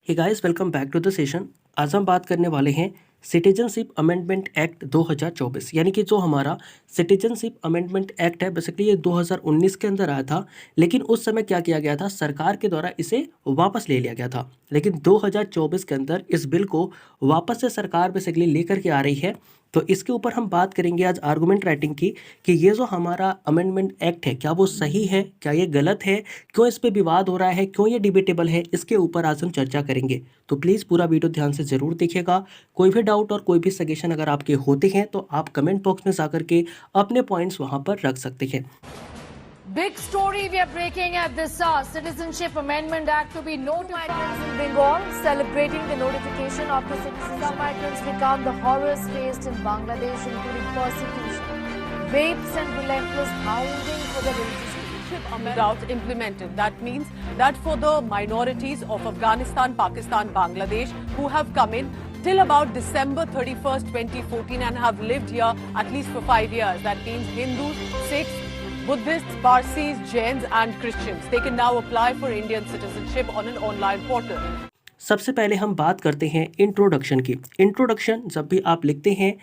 Hey guys, welcome back to the session. आज हम बात करने वाले हैं सिटीजनशिप अमेंडमेंट एक्ट 2024, यानी कि जो हमारा सिटीजनशिप अमेंडमेंट एक्ट है, बेसिकली ये 2019 के अंदर आया था। लेकिन उस समय क्या किया गया था, सरकार के द्वारा इसे वापस ले लिया गया था। लेकिन 2024 के अंदर इस बिल को वापस से सरकार बेसिकली लेकर के आ रही है। तो इसके ऊपर हम बात करेंगे आज आर्गुमेंट राइटिंग की कि ये जो हमारा अमेंडमेंट एक्ट है, क्या वो सही है, क्या ये गलत है, क्यों इस पे विवाद हो रहा है, क्यों ये डिबेटेबल है, इसके ऊपर आज हम चर्चा करेंगे। तो प्लीज़ पूरा वीडियो ध्यान से ज़रूर देखिएगा। कोई भी डाउट और कोई भी सजेशन अगर आपके होते हैं तो आप कमेंट बॉक्स में जाकर के अपने पॉइंट्स वहां पर रख सकते हैं। Big story we are breaking at this hour. Citizenship Amendment Act to be notified. Migrants in Bengal celebrating the notification of the citizenship. Some migrants recount the horrors faced in Bangladesh, including persecution, rapes and relentless hounding for the religious. Without implemented. That means that for the minorities of Afghanistan, Pakistan, Bangladesh who have come in till about December 31st, 2014 and have lived here at least for 5 years. That means Hindus, Sikhs, Buddhists, Parsis, Jains and Christians. They can now apply for Indian citizenship on an online portal. सबसे पहले हम बात करते हैं introduction की। Introduction जब भी आप लिखते हैं,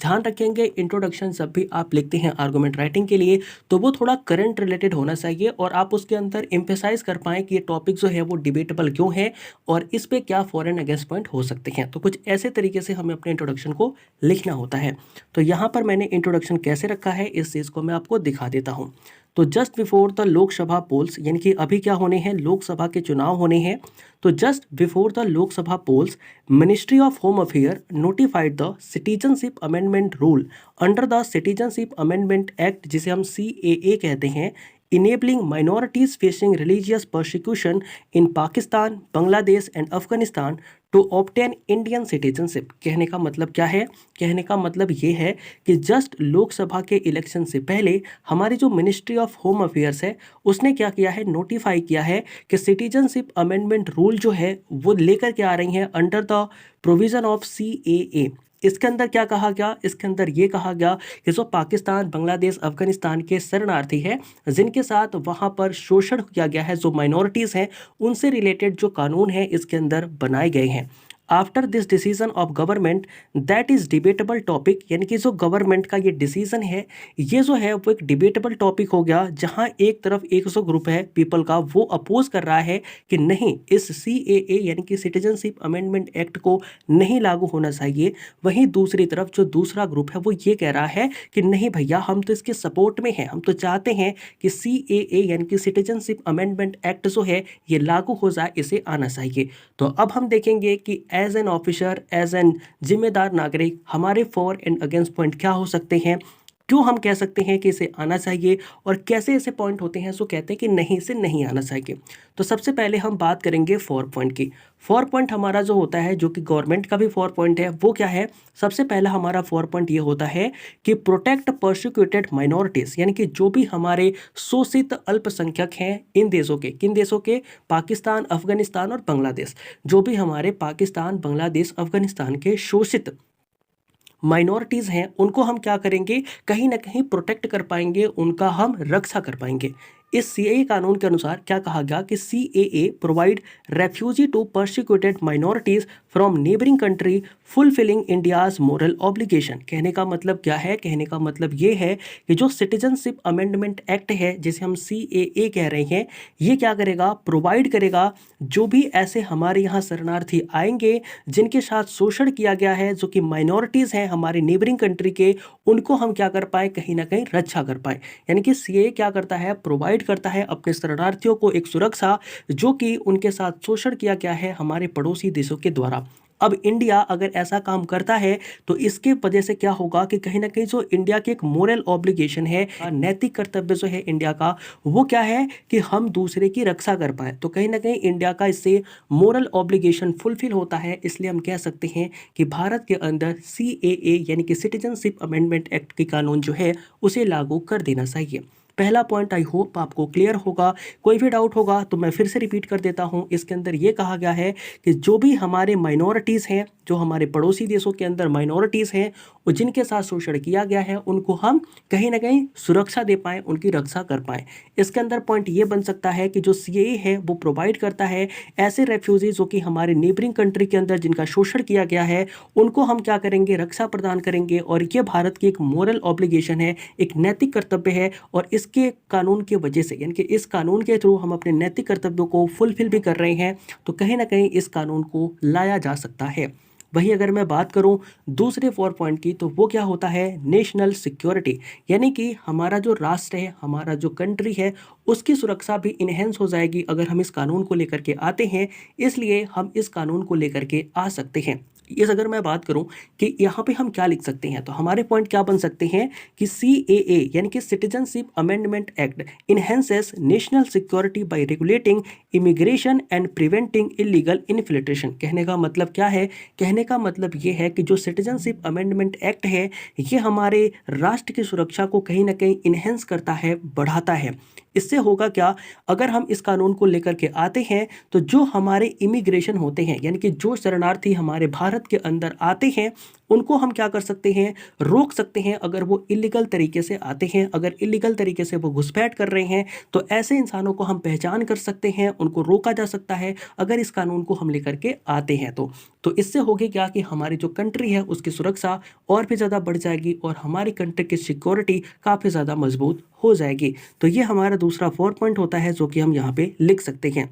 ध्यान रखेंगे, इंट्रोडक्शन जब भी आप लिखते हैं आर्गुमेंट राइटिंग के लिए, तो वो थोड़ा करंट रिलेटेड होना चाहिए और आप उसके अंदर एम्फेसाइज कर पाएँ कि ये टॉपिक जो है वो डिबेटेबल क्यों है और इस पे क्या फॉर एंड अगेंस्ट पॉइंट हो सकते हैं। तो कुछ ऐसे तरीके से हमें अपने इंट्रोडक्शन को लिखना होता है। तो यहाँ पर मैंने इंट्रोडक्शन कैसे रखा है, इस चीज़ को मैं आपको दिखा देता हूँ। तो just before the Lok Sabha polls, यानी कि अभी क्या होने हैं, लोकसभा के चुनाव होने हैं। तो just before the Lok Sabha polls, ministry of home affair notified the citizenship amendment rule under the citizenship amendment act, जिसे हम CAA कहते हैं, enabling minorities facing religious persecution in Pakistan, Bangladesh and Afghanistan to obtain Indian citizenship। कहने का मतलब क्या है? कहने का मतलब ये है कि जस्ट लोकसभा के इलेक्शन से पहले हमारी जो मिनिस्ट्री ऑफ होम अफेयर्स है उसने क्या किया है, नोटिफाई किया है कि सिटीजनशिप अमेंडमेंट रूल जो है वो लेकर के आ रही हैं under the provision of CAA। इसके अंदर क्या कहा गया, इसके अंदर ये कहा गया कि जो पाकिस्तान, बांग्लादेश, अफगानिस्तान के शरणार्थी हैं जिनके साथ वहाँ पर शोषण किया गया है, जो माइनॉरिटीज़ हैं, उनसे रिलेटेड जो कानून है इसके अंदर बनाए गए हैं। After this decision of government that is debatable topic, यानी कि जो गवर्नमेंट का ये डिसीजन है ये जो है वो एक डिबेटेबल टॉपिक हो गया, जहां एक तरफ एक जो ग्रुप है पीपल का वो अपोज कर रहा है कि नहीं, इस CAA यानी कि सिटीजनशिप अमेंडमेंट एक्ट को नहीं लागू होना चाहिए। वहीं दूसरी तरफ जो दूसरा ग्रुप है वो ये कह रहा है कि नहीं भैया, हम तो इसके सपोर्ट में हैं, हम तो चाहते हैं कि CAA यानी कि सिटीजनशिप अमेंडमेंट एक्ट जो है ये लागू हो जाए, इसे आना चाहिए। तो अब हम देखेंगे कि as an officer, as an जिम्मेदार नागरिक, हमारे फॉर एंड अगेंस्ट पॉइंट क्या हो सकते हैं, क्यों हम कह सकते हैं कि इसे आना चाहिए और कैसे ऐसे पॉइंट होते हैं जो कहते हैं कि नहीं, इसे नहीं आना चाहिए। तो सबसे पहले हम बात करेंगे फॉर पॉइंट की। फॉर पॉइंट हमारा जो होता है, जो कि गवर्नमेंट का भी फॉर पॉइंट है, वो क्या है? सबसे पहला हमारा फॉर पॉइंट ये होता है कि प्रोटेक्ट परसिक्यूटेड माइनॉरिटीज़, यानी कि जो भी हमारे शोषित अल्पसंख्यक हैं इन देशों के, किन देशों के? पाकिस्तान, अफगानिस्तान और बांग्लादेश। जो भी हमारे पाकिस्तान, बांग्लादेश, अफगानिस्तान के शोषित माइनॉरिटीज़ हैं उनको हम क्या करेंगे, कहीं ना कहीं प्रोटेक्ट कर पाएंगे, उनका हम रक्षा कर पाएंगे। इस CAA कानून के अनुसार क्या कहा गया कि CAA provide refugee to persecuted minorities from neighbouring country fulfilling India's moral obligation. कहने का मतलब क्या है? कहने का मतलब ये है कि जो सिटीजनशिप अमेंडमेंट एक्ट है जिसे हम CAA कह रहे हैं, ये क्या करेगा, प्रोवाइड करेगा जो भी ऐसे हमारे यहाँ शरणार्थी आएंगे जिनके साथ शोषण किया गया है, जो कि माइनॉरिटीज़ हैं हमारे नेबरिंग कंट्री के, उनको हम क्या कर पाए, कहीं ना कहीं रक्षा कर पाए। यानी कि CAA क्या करता है, प्रोवाइड करता है अपने शरणार्थियों को एक सुरक्षा, जो कि उनके साथ शोषण किया गया है हमारे पड़ोसी देशों के द्वारा। अब इंडिया अगर ऐसा काम करता है तो इसके वजह से क्या होगा कि कहीं ना कहीं जो इंडिया की एक मोरल ऑब्लिगेशन है, नैतिक कर्तव्य जो है इंडिया का, वो क्या है कि हम दूसरे की रक्षा कर पाए। तो कहीं ना कहीं इंडिया का इससे मोरल ऑब्लिगेशन फुलफिल होता है। इसलिए हम कह सकते हैं कि भारत के अंदर CAA यानी कि सिटीजनशिप अमेंडमेंट एक्ट की कानून जो है उसे लागू कर देना चाहिए। पहला पॉइंट आई होप आपको क्लियर होगा। कोई भी डाउट होगा तो मैं फिर से रिपीट कर देता हूं। इसके अंदर ये कहा गया है कि जो भी हमारे माइनॉरिटीज़ हैं जो हमारे पड़ोसी देशों के अंदर माइनॉरिटीज़ हैं और जिनके साथ शोषण किया गया है, उनको हम कहीं ना कहीं सुरक्षा दे पाएँ, उनकी रक्षा कर पाएँ। इसके अंदर पॉइंट ये बन सकता है कि जो CAA है वो प्रोवाइड करता है ऐसे रेफ्यूजीज जो कि हमारे नेबरिंग कंट्री के अंदर जिनका शोषण किया गया है, उनको हम क्या करेंगे, रक्षा प्रदान करेंगे। और ये भारत की एक मोरल ऑब्लिगेशन है, एक नैतिक कर्तव्य है। और इसके कानून की वजह से, यानी कि इस कानून के थ्रू हम अपने नैतिक कर्तव्यों को फुलफिल भी कर रहे हैं, तो कहीं ना कहीं इस कानून को लाया जा सकता है। वहीं अगर मैं बात करूं दूसरे 4 पॉइंट की, तो वो क्या होता है, नेशनल सिक्योरिटी, यानी कि हमारा जो राष्ट्र है, हमारा जो कंट्री है, उसकी सुरक्षा भी इन्हेंस हो जाएगी अगर हम इस कानून को लेकर के आते हैं। इसलिए हम इस कानून को लेकर के आ सकते हैं। इस अगर मैं बात करूं कि यहाँ पे हम क्या लिख सकते हैं, तो हमारे पॉइंट क्या बन सकते हैं कि CAA यानी कि citizenship amendment act enhances national security bye regulating immigration and preventing illegal infiltration. कहने का मतलब क्या है, कहने का मतलब ये है कि जो सिटीजनशिप अमेंडमेंट एक्ट है, ये हमारे राष्ट्र की सुरक्षा को कहीं ना कहीं इनहेंस करता है, बढ़ाता है। इससे होगा क्या, अगर हम इस कानून को लेकर के आते हैं, तो जो हमारे इमिग्रेशन होते हैं, यानी कि जो शरणार्थी हमारे भारत के अंदर आते हैं, उनको हम क्या कर सकते हैं, रोक सकते हैं। अगर वो इलीगल तरीके से आते हैं, अगर इलीगल तरीके से वो घुसपैठ कर रहे हैं, तो ऐसे इंसानों को हम पहचान कर सकते हैं, उनको रोका जा सकता है अगर इस कानून को हम लेकर के आते हैं। तो इससे होगी क्या कि हमारी जो कंट्री है उसकी सुरक्षा और भी ज़्यादा बढ़ जाएगी और हमारी कंट्री की सिक्योरिटी काफ़ी ज़्यादा मजबूत हो जाएगी। तो ये हमारा दूसरा 4 पॉइंट होता है जो कि हम यहाँ पे लिख सकते हैं।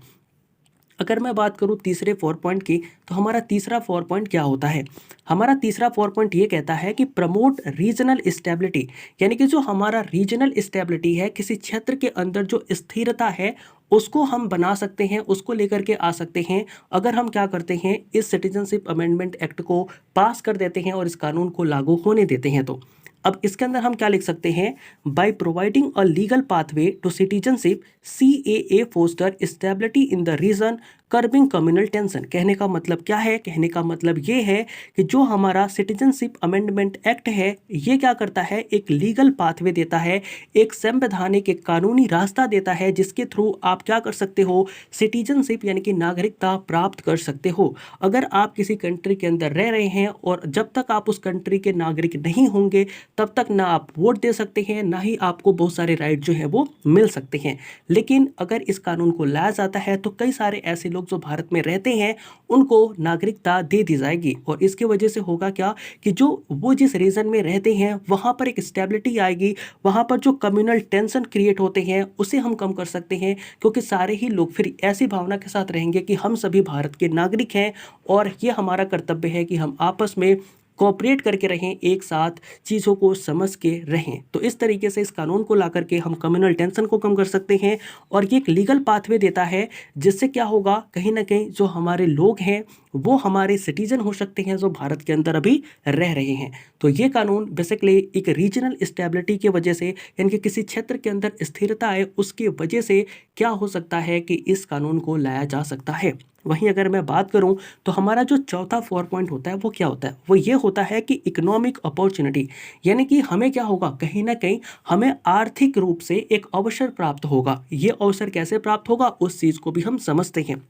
अगर मैं बात करूं तीसरे 4 पॉइंट की, तो हमारा तीसरा 4 पॉइंट क्या होता है, हमारा तीसरा 4 पॉइंट ये कहता है कि प्रमोट रीजनल स्टेबिलिटी, यानी कि जो हमारा रीजनल स्टेबिलिटी है, किसी क्षेत्र के अंदर जो स्थिरता है उसको हम बना सकते हैं, उसको लेकर के आ सकते हैं अगर हम क्या करते हैं, इस सिटीजनशिप अमेंडमेंट एक्ट को पास कर देते हैं और इस कानून को लागू होने देते हैं। तो अब इसके अंदर हम क्या लिख सकते हैं, by providing a legal pathway to citizenship CAA foster stability in the region curbing communal tension. कहने का मतलब क्या है, कहने का मतलब ये है कि जो हमारा सिटीजनशिप अमेंडमेंट एक्ट है, ये क्या करता है, एक लीगल पाथवे देता है, एक संवैधानिक एक कानूनी रास्ता देता है जिसके थ्रू आप क्या कर सकते हो, सिटीजनशिप यानी कि नागरिकता प्राप्त कर सकते हो। अगर आप किसी कंट्री के अंदर रह रहे हैं और जब तक आप उस कंट्री के नागरिक नहीं होंगे, तब तक ना आप वोट दे सकते हैं, ना ही आपको बहुत सारे राइट जो है वो मिल सकते हैं। लेकिन अगर इस कानून को लाया जाता है, तो कई सारे ऐसे लोग जो भारत में रहते हैं उनको नागरिकता दे दी जाएगी। और इसकी वजह से होगा क्या कि जो वो जिस रीजन में रहते हैं वहां पर एक स्टेबिलिटी आएगी, वहां पर जो कम्युनल टेंशन क्रिएट होते हैं उसे हम कम कर सकते हैं, क्योंकि सारे ही लोग फिर ऐसी भावना के साथ रहेंगे कि हम सभी भारत के नागरिक हैं और ये हमारा कर्तव्य है कि हम आपस में कोऑपरेट करके रहें, एक साथ चीज़ों को समझ के रहें। तो इस तरीके से इस कानून को ला करके हम कम्युनल टेंशन को कम कर सकते हैं और ये एक लीगल पाथवे देता है, जिससे क्या होगा, कहीं ना कहीं जो हमारे लोग हैं वो हमारे सिटीजन हो सकते हैं जो भारत के अंदर अभी रह रहे हैं। तो ये कानून बेसिकली एक रीजनल स्टेबिलिटी की वजह से, यानी कि किसी क्षेत्र के अंदर स्थिरता है उसकी वजह से क्या हो सकता है कि इस कानून को लाया जा सकता है। वहीं अगर मैं बात करूं तो हमारा जो चौथा 4 पॉइंट होता है वो क्या होता है, वो ये होता है कि इकोनॉमिक अपॉर्चुनिटी, यानी कि हमें क्या होगा, कहीं ना कहीं हमें आर्थिक रूप से एक अवसर प्राप्त होगा। ये अवसर कैसे प्राप्त होगा उस चीज़ को भी हम समझते हैं।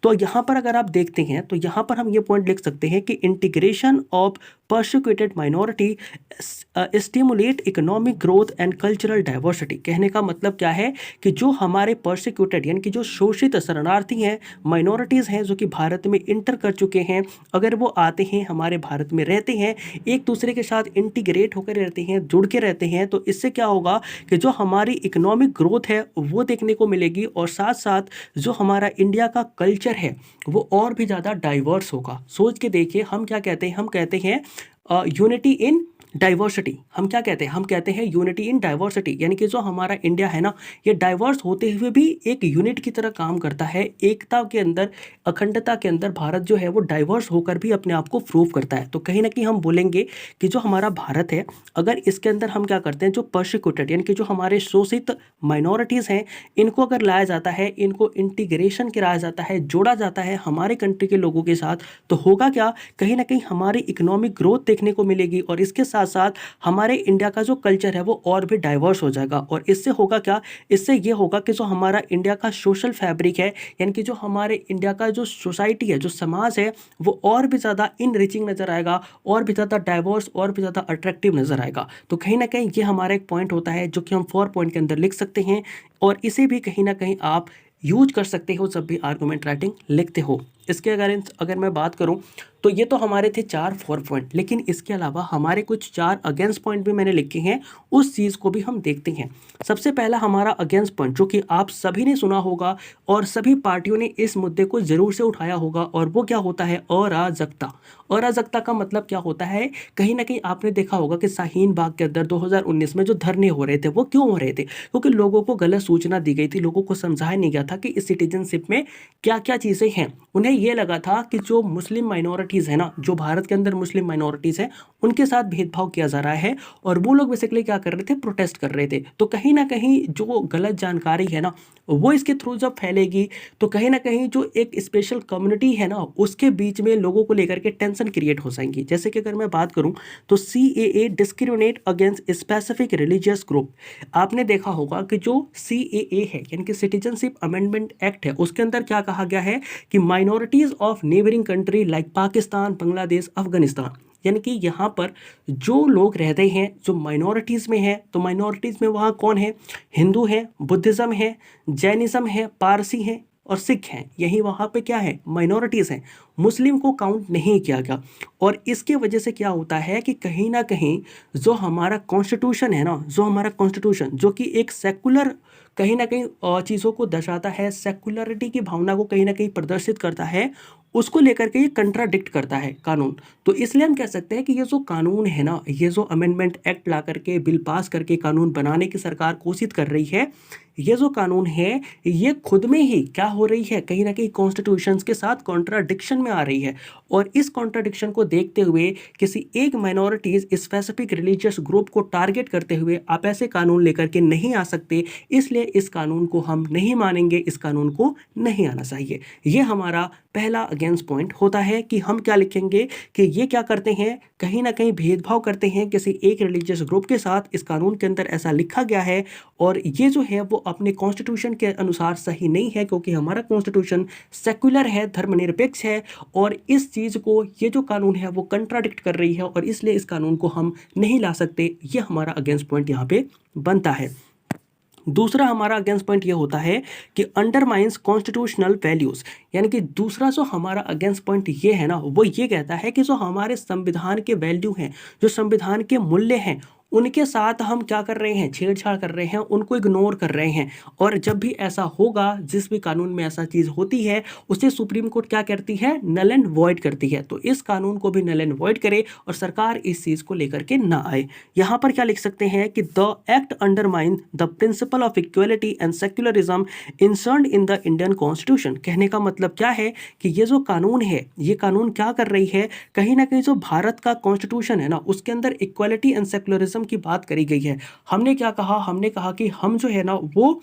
तो यहाँ पर अगर आप देखते हैं तो यहाँ पर हम ये पॉइंट लिख सकते हैं कि integration of persecuted minority stimulate economic growth and cultural diversity. कहने का मतलब क्या है कि जो हमारे परसिक्यूटेड यानी कि जो शोषित शरणार्थी हैं, माइनॉरिटीज़ हैं जो कि भारत में इंटर कर चुके हैं, अगर वो आते हैं हमारे भारत में रहते हैं, एक दूसरे के साथ इंटीग्रेट होकर रहते हैं, जुड़ के रहते हैं, तो इससे क्या होगा कि जो हमारी इकोनॉमिक ग्रोथ है वो देखने को मिलेगी और साथ साथ जो हमारा इंडिया का कल्चर है वो और भी ज़्यादा डाइवर्स होगा। सोच के देखिए, हम क्या कहते हैं, हम कहते हैं यूनिटी इन डाइवर्सिटी। हम क्या कहते हैं, हम कहते हैं यूनिटी इन डाइवर्सिटी, यानी कि जो हमारा इंडिया है ना, ये डाइवर्स होते हुए भी एक यूनिट की तरह काम करता है। एकता के अंदर, अखंडता के अंदर भारत जो है वो डाइवर्स होकर भी अपने आप को प्रूव करता है। तो कहीं ना कहीं हम बोलेंगे कि जो हमारा भारत है, अगर इसके अंदर हम क्या करते हैं, जो परसिक्यूटेड यानी कि जो हमारे शोषित माइनॉरिटीज़ हैं, इनको अगर लाया जाता है, इनको इंटीग्रेशन कराया जाता है, जोड़ा जाता है हमारे कंट्री के लोगों के साथ, तो होगा क्या, कहीं ना कहीं हमारी इकोनॉमिक ग्रोथ देखने को मिलेगी और इसके साथ साथ हमारे इंडिया का जो कल्चर है वो और भी डाइवर्स हो जाएगा। और इससे होगा क्या, इससे ये होगा कि जो हमारा इंडिया का सोशल फैब्रिक है, यानी कि जो हमारे इंडिया का जो सोसाइटी है, जो समाज है, वो और भी ज़्यादा इनरिचिंग नज़र आएगा, और भी ज़्यादा डाइवर्स, और भी ज़्यादा अट्रैक्टिव नज़र आएगा। तो कहीं ना कहीं ये हमारा एक पॉइंट होता है जो कि हम 4 पॉइंट के अंदर लिख सकते हैं, और इसे भी कहीं ना कहीं आप यूज कर सकते हो जब भी आर्गूमेंट राइटिंग लिखते हो। इसके अगर मैं बात करूं तो ये तो हमारे थे 4 4 पॉइंट, लेकिन इसके अलावा हमारे कुछ 4 अगेंस्ट पॉइंट भी मैंने लिखे हैं, उस चीज़ को भी हम देखते हैं। सबसे पहला हमारा अगेंस्ट पॉइंट, जो कि आप सभी ने सुना होगा और सभी पार्टियों ने इस मुद्दे को ज़रूर से उठाया होगा, और वो क्या होता है, अराजकता। अराजकता का मतलब क्या होता है, कहीं ना कहीं आपने देखा होगा कि शाहीन बाग के अंदर 2019 में जो धरने हो रहे थे वो क्यों हो रहे थे, क्योंकि लोगों को गलत सूचना दी गई थी, लोगों को समझाया नहीं गया था कि इस सिटीजनशिप में क्या क्या चीज़ें हैं। उन्हें ये लगा था कि जो मुस्लिम माइनॉरिटीज़ है ना, जो भारत के अंदर मुस्लिम माइनॉरिटीज़ है, उनके साथ भेदभाव किया जा रहा है, और वो लोग बेसिकली क्या कर रहे थे, प्रोटेस्ट कर रहे थे। तो कहीं ना कहीं जो गलत जानकारी है ना, वो इसके थ्रू जब फैलेगी तो कहीं ना कहीं जो एक स्पेशल कम्युनिटी है ना, उसके बीच में लोगों को लेकर के टेंशन क्रिएट हो जाएंगी। जैसे कि अगर मैं बात करूं तो CAA discriminate against specific religious group. आपने देखा होगा कि जो CAA है, यानी कि सिटीजनशिप अमेंडमेंट एक्ट है, उसके अंदर क्या कहा गया है कि minorities of neighbouring country like Pakistan, Bangladesh, Afghanistan, यानी कि यहाँ पर जो लोग रहते हैं जो माइनॉरिटीज़ में है, तो माइनॉरिटीज़ में वहाँ कौन है, हिंदू है, बुद्धिज़्म है, जैनिज़्म है, पारसी है और सिख हैं, यही वहाँ पे क्या है, माइनॉरिटीज़ हैं। मुस्लिम को काउंट नहीं किया गया, और इसके वजह से क्या होता है कि कहीं ना कहीं जो हमारा कॉन्स्टिट्यूशन है ना, जो हमारा कॉन्स्टिट्यूशन जो कि एक सेकुलर कहीं ना कहीं चीज़ों को दर्शाता है, सेकुलरिटी की भावना को कहीं ना कहीं प्रदर्शित करता है, उसको लेकर के ये कंट्राडिक्ट करता है कानून। तो इसलिए हम कह सकते हैं कि ये जो कानून है ना, ये जो अमेंडमेंट एक्ट ला करके, बिल पास करके कानून बनाने की सरकार कोशिश कर रही है, ये जो कानून है ये खुद में ही क्या हो रही है, कहीं ना कहीं कॉन्स्टिट्यूशंस के साथ कॉन्ट्राडिक्शन में आ रही है। और इस कॉन्ट्राडिक्शन को देखते हुए किसी एक माइनॉरिटीज़ स्पेसिफिक रिलीजियस ग्रुप को टारगेट करते हुए आप ऐसे कानून लेकर के नहीं आ सकते, इसलिए इस कानून को हम नहीं मानेंगे, इस कानून को नहीं आना चाहिए। ये हमारा पहला अगेंस्ट पॉइंट होता है कि हम क्या लिखेंगे कि ये क्या करते हैं, कहीं ना कहीं भेदभाव करते हैं किसी एक रिलीजियस ग्रुप के साथ। इस कानून के अंदर ऐसा लिखा गया है, और ये जो है वो अपने कॉन्स्टिट्यूशन के अनुसार सही नहीं है, क्योंकि हमारा कॉन्स्टिट्यूशन सेक्युलर है, धर्मनिरपेक्ष है, और इस चीज़ को ये जो कानून है वो कंट्राडिक्ट कर रही है, और इसलिए इस कानून को हम नहीं ला सकते। ये हमारा अगेंस्ट पॉइंट यहाँ पे बनता है। दूसरा हमारा अगेंस्ट पॉइंट ये होता है कि अंडरमाइंस कॉन्स्टिट्यूशनल वैल्यूज़, यानी कि दूसरा जो हमारा अगेंस्ट पॉइंट ये है ना, वो ये कहता है कि जो हमारे संविधान के वैल्यू हैं, जो संविधान के मूल्य हैं, उनके साथ हम क्या कर रहे हैं, छेड़छाड़ कर रहे हैं, उनको इग्नोर कर रहे हैं। और जब भी ऐसा होगा, जिस भी कानून में ऐसा चीज़ होती है, उसे सुप्रीम कोर्ट क्या करती है, नल एंड वॉइड करती है। तो इस कानून को भी नल एंड वॉइड करे और सरकार इस चीज़ को लेकर के ना आए। यहाँ पर क्या लिख सकते हैं कि the act undermine the principle of equality and secularism enshrined in the Indian constitution. कहने का मतलब क्या है कि ये जो कानून है, ये कानून क्या कर रही है, कहीं ना कहीं जो भारत का कॉन्स्टिट्यूशन है ना, उसके अंदर इक्वलिटी एंड सेक्युलरिज्म की बात करी गई है। हमने क्या कहा, हमने कहा कि हम जो है ना वो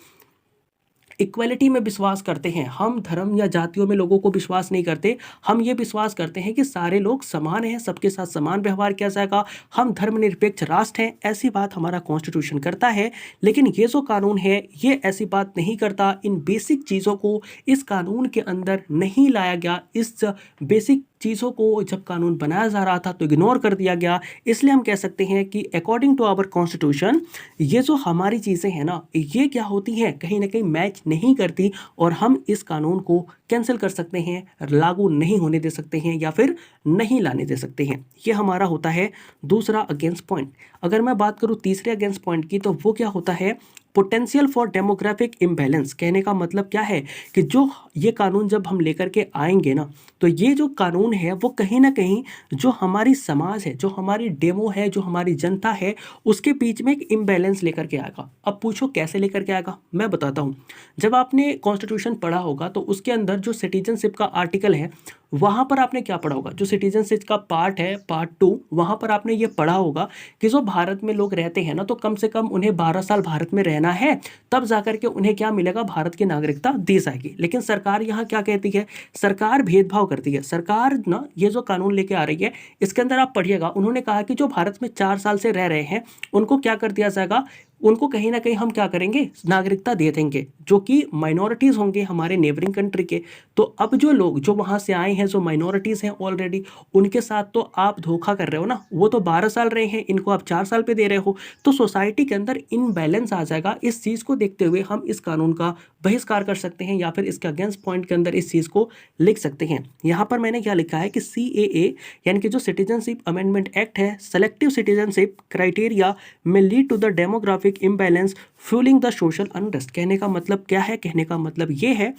इक्वलिटी में विश्वास करते हैं, हम धर्म या जातियों में लोगों को विश्वास नहीं करते। हम ये विश्वास करते हैं कि सारे लोग समान हैं, सबके साथ समान व्यवहार किया जाएगा, हम धर्मनिरपेक्ष राष्ट्र हैं, ऐसी बात हमारा कॉन्स्टिट्यूशन करता है। लेकिन ये जो कानून है ये ऐसी बात नहीं करता। इन बेसिक चीज़ों को इस कानून के अंदर नहीं लाया गया। इस बेसिक चीज़ों को जब कानून बनाया जा रहा था तो इग्नोर कर दिया गया। इसलिए हम कह सकते हैं कि अकॉर्डिंग टू आवर कॉन्स्टिट्यूशन ये जो हमारी चीज़ें हैं ना, ये क्या होती हैं, कहीं ना कहीं मैच नहीं करती, और हम इस कानून को कैंसिल कर सकते हैं, लागू नहीं होने दे सकते हैं, या फिर नहीं लाने दे सकते हैं। ये हमारा होता है दूसरा अगेंस्ट पॉइंट। अगर मैं बात करूँ तीसरे अगेंस्ट पॉइंट की, तो वो क्या होता है, पोटेंशियल फॉर डेमोग्राफिक इम्बैलेंस। कहने का मतलब क्या है कि जो ये कानून जब हम लेकर के आएंगे ना, तो ये जो कानून है वो कहीं ना कहीं जो हमारी समाज है, जो हमारी डेमो है, जो हमारी जनता है, उसके बीच में एक इम्बैलेंस लेकर के आएगा। अब पूछो कैसे लेकर के आएगा, मैं बताता हूँ। जब आपने कॉन्स्टिट्यूशन पढ़ा होगा तो उसके अंदर जो सिटीजनशिप का आर्टिकल है वहाँ पर आपने क्या पढ़ा होगा, जो सिटीजनशिप का पार्ट है पार्ट 2, वहाँ पर आपने ये पढ़ा होगा कि जो भारत में लोग रहते हैं ना, तो कम से कम उन्हें 12 साल भारत में रहना है, तब जाकर के उन्हें क्या मिलेगा, भारत की नागरिकता दी जाएगी। लेकिन सरकार यहाँ क्या कहती है, सरकार भेदभाव करती है। सरकार ना ये जो कानून लेके आ रही है, इसके अंदर आप पढ़िएगा, उन्होंने कहा कि जो भारत में 4 साल से रह रहे हैं उनको क्या कर दिया जाएगा, उनको कहीं ना कहीं हम क्या करेंगे, नागरिकता दे देंगे, जो कि माइनॉरिटीज़ होंगे हमारे नेबरिंग कंट्री के। तो अब जो लोग जो वहाँ से आए हैं, जो माइनॉरिटीज़ हैं ऑलरेडी, उनके साथ तो आप धोखा कर रहे हो ना। वो तो 12 साल रहे हैं, इनको आप 4 साल पे दे रहे हो, तो सोसाइटी के अंदर इनबैलेंस आ जाएगा। इस चीज़ को देखते हुए हम इस कानून का बहिष्कार कर सकते हैं, या फिर इसके अगेंस्ट पॉइंट के अंदर इस चीज़ को लिख सकते हैं। यहाँ पर मैंने क्या लिखा है कि CAA यानी कि जो सिटीजनशिप अमेंडमेंट एक्ट है, सेलेक्टिव सिटीजनशिप क्राइटेरिया में lead to the demographic imbalance fuelling the social unrest. कहने का मतलब क्या है, कहने का मतलब ये है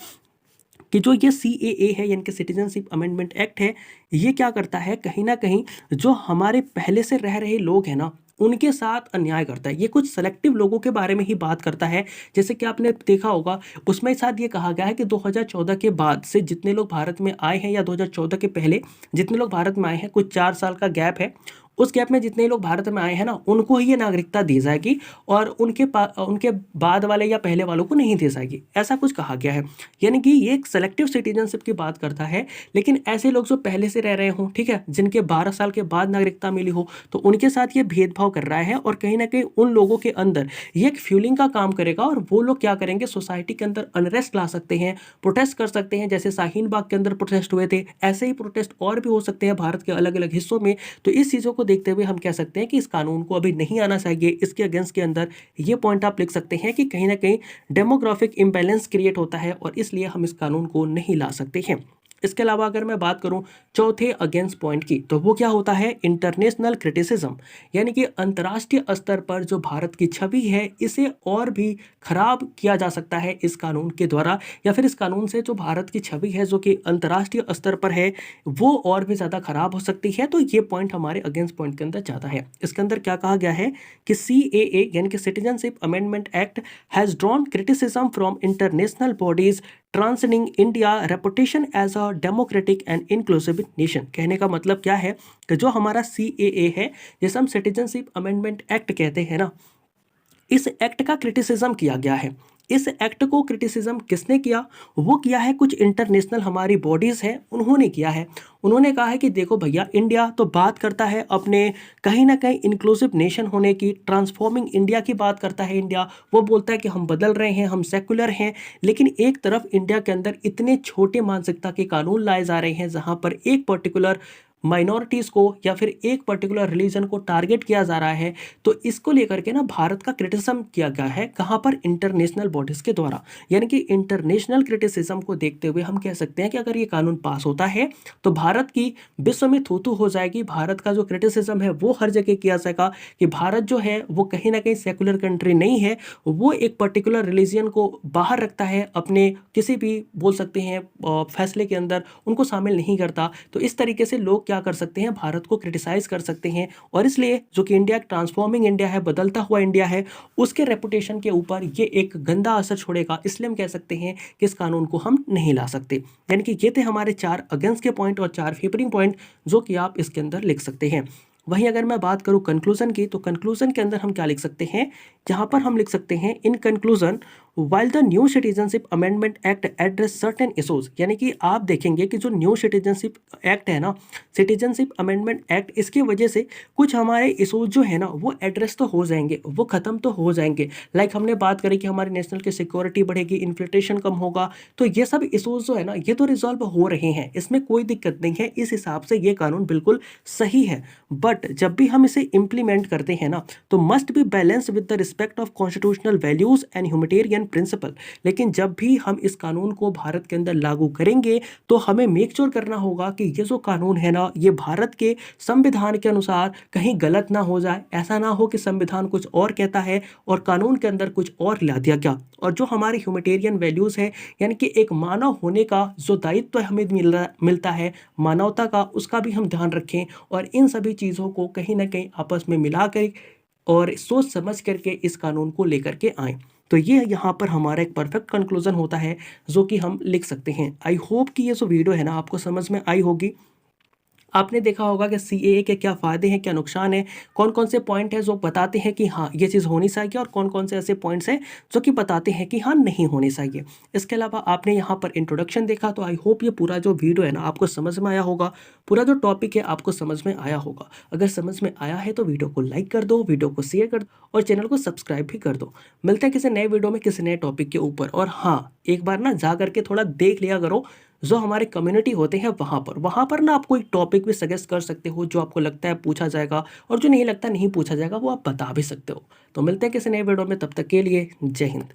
कि जो ये CAA है यानी कि सिटीजनशिप अमेंडमेंट एक्ट है, ये क्या करता है, कहीं ना कहीं जो हमारे पहले से रह रहे लोग हैं ना, उनके साथ अन्याय करता है। ये कुछ सेलेक्टिव लोगों के बारे में ही बात करता है। जैसे कि आपने देखा होगा, उसमें साथ ये कहा गया है कि 2014 के बाद से जितने लोग भारत में आए हैं, या 2014 के पहले जितने लोग भारत में आए हैं, कुछ 4 साल का गैप है, उस गैप में जितने लोग भारत में आए हैं ना, उनको ही ये नागरिकता दी जाएगी, और उनके बाद वाले या पहले वालों को नहीं दी जाएगी, ऐसा कुछ कहा गया है। यानी कि ये एक सेलेक्टिव सिटीजनशिप की बात करता है। लेकिन ऐसे लोग जो पहले से रह रहे हों, ठीक है, जिनके 12 साल के बाद नागरिकता मिली हो, तो उनके साथ ये भेदभाव कर रहा है, और कहीं ना कहीं उन लोगों के अंदर ये एक फ्यूलिंग का काम करेगा, और वो लोग क्या करेंगे, सोसाइटी के अंदर अनरेस्ट ला सकते हैं, प्रोटेस्ट कर सकते हैं। जैसे शाहीन बाग के अंदर प्रोटेस्ट हुए थे, ऐसे ही प्रोटेस्ट और भी हो सकते हैं भारत के अलग अलग हिस्सों में। तो इस चीज़ों को देखते हुए हम कह सकते हैं कि इस कानून को अभी नहीं आना चाहिए। इसके अगेंस्ट के अंदर ये पॉइंट आप लिख सकते हैं कि कहीं ना कहीं डेमोग्राफिक इम्बैलेंस क्रिएट होता है, और इसलिए हम इस कानून को नहीं ला सकते हैं। इसके अलावा अगर मैं बात करूं चौथे अगेंस्ट पॉइंट की, तो वो क्या होता है, इंटरनेशनल क्रिटिसिज्म। यानी कि अंतर्राष्ट्रीय स्तर पर जो भारत की छवि है, इसे और भी खराब किया जा सकता है इस कानून के द्वारा, या फिर इस कानून से जो भारत की छवि है जो कि अंतर्राष्ट्रीय स्तर पर है, वो और भी ज़्यादा खराब हो सकती है। तो ये पॉइंट हमारे अगेंस्ट पॉइंट के अंदर ज़्यादा है। इसके अंदर क्या कहा गया है कि CAA यानी कि citizenship amendment act has drawn criticism from international bodies tarnishing India reputation as a democratic and inclusive nation. कहने का मतलब क्या है कि जो हमारा CAA है, जिसे हम सिटीजनशिप अमेंडमेंट एक्ट कहते हैं ना, इस एक्ट का क्रिटिसिज्म किया गया है। इस एक्ट को क्रिटिसिज्म किसने किया, वो किया है कुछ इंटरनेशनल हमारी बॉडीज़ हैं, उन्होंने किया है। उन्होंने कहा है कि देखो भैया, इंडिया तो बात करता है अपने कहीं ना कहीं इंक्लूसिव नेशन होने की, ट्रांसफॉर्मिंग इंडिया की बात करता है इंडिया। वो बोलता है कि हम बदल रहे हैं, हम सेकुलर हैं, लेकिन एक तरफ इंडिया के अंदर इतने छोटे मानसिकता के कानून लाए जा रहे हैं, जहाँ पर एक पर्टिकुलर माइनॉरिटीज़ को या फिर एक पर्टिकुलर रिलीजन को टारगेट किया जा रहा है। तो इसको लेकर के ना भारत का क्रिटिसिज्म किया गया है, कहाँ पर, इंटरनेशनल बॉडीज़ के द्वारा। यानी कि इंटरनेशनल क्रिटिसिज्म को देखते हुए हम कह सकते हैं कि अगर ये कानून पास होता है तो भारत की विश्व में थू थू हो जाएगी। भारत का जो क्रिटिसिज्म है वो हर जगह किया जाएगा कि भारत जो है वो कहीं ना कहीं सेकुलर कंट्री नहीं है, वो एक पर्टिकुलर रिलीजन को बाहर रखता है, अपने किसी भी बोल सकते हैं फैसले के अंदर उनको शामिल नहीं करता। तो इस तरीके से लोग क्या कर सकते हैं, भारत को क्रिटिसाइज कर सकते हैं, और इसलिए जो कि इंडिया ट्रांसफॉर्मिंग इंडिया है, बदलता हुआ इंडिया है, उसके रेपुटेशन के ऊपर ये एक गंदा असर छोड़ेगा। इसलिए हम कह सकते हैं कि इस कानून को हम नहीं ला सकते। यानी कि ये थे हमारे 4 अगेंस्ट के पॉइंट और 4 फेवरिंग पॉइंट, जो कि आप इसके अंदर लिख सकते हैं। वहीं अगर मैं बात करूं कंक्लूजन की, तो कंक्लूजन के अंदर हम क्या लिख सकते हैं, जहां पर हम लिख सकते हैं in conclusion while the new citizenship amendment act address certain issues. यानी कि आप देखेंगे कि जो न्यू सिटीजनशिप एक्ट है ना, सिटीजनशिप अमेंडमेंट एक्ट, इसकी वजह से कुछ हमारे इशूज जो है ना वो एड्रेस तो हो जाएंगे, वो खत्म तो हो जाएंगे। लाइक हमने बात करी कि हमारे नेशनल की सिक्योरिटी बढ़ेगी, इन्फ्लेशन कम होगा, तो ये सब इशूज जो है ना ये तो रिजॉल्व हो रहे हैं, इसमें कोई दिक्कत नहीं है। इस हिसाब से ये कानून बिल्कुल सही है। बट जब भी हम इसे इम्प्लीमेंट करते हैं ना, तो must be balance with the respect of constitutional values and humanitarian principle. लेकिन जब भी हम इस कानून को भारत के अंदर लागू करेंगे तो हमें मेक श्योर करना होगा कि ये जो कानून है ना, ये भारत के संविधान के अनुसार कहीं गलत ना हो जाए। ऐसा ना हो कि संविधान कुछ और कहता है और कानून के अंदर कुछ और ला दिया गया। और जो हमारी ह्यूमैनिटेरियन वैल्यूज है, यानी कि एक मानव होने का जो दायित्व हमें मिलता है, मानवता का, उसका भी हम ध्यान रखें, और इन सभी चीज़ों को कहीं ना कहीं आपस में मिला कर और सोच समझ करके इस कानून को लेकर के आएं। तो ये यहाँ पर हमारा एक परफेक्ट कंक्लूजन होता है जो कि हम लिख सकते हैं। आई होप कि ये जो वीडियो है ना आपको समझ में आई होगी। आपने देखा होगा कि सीएए के क्या फ़ायदे हैं, क्या नुकसान है, कौन कौन से पॉइंट हैं जो बताते हैं कि हाँ ये चीज़ होनी चाहिए और कौन कौन से ऐसे पॉइंट्स हैं जो कि बताते हैं कि हाँ नहीं होनी चाहिए। इसके अलावा आपने यहाँ पर इंट्रोडक्शन देखा, तो आई होप ये पूरा जो वीडियो है ना आपको समझ में आया होगा, पूरा जो टॉपिक है आपको समझ में आया होगा। अगर समझ में आया है तो वीडियो को लाइक कर दो, वीडियो को शेयर कर दो और चैनल को सब्सक्राइब भी कर दो। मिलते हैं किसी नए वीडियो में किसी नए टॉपिक के ऊपर। और हाँ, एक बार ना जा करके थोड़ा देख लिया करो जो हमारे कम्युनिटी होते हैं वहाँ पर ना आप कोई टॉपिक भी सजेस्ट कर सकते हो जो आपको लगता है पूछा जाएगा, और जो नहीं लगता नहीं पूछा जाएगा वो आप बता भी सकते हो। तो मिलते हैं किसी नए वीडियो में, तब तक के लिए जय हिंद।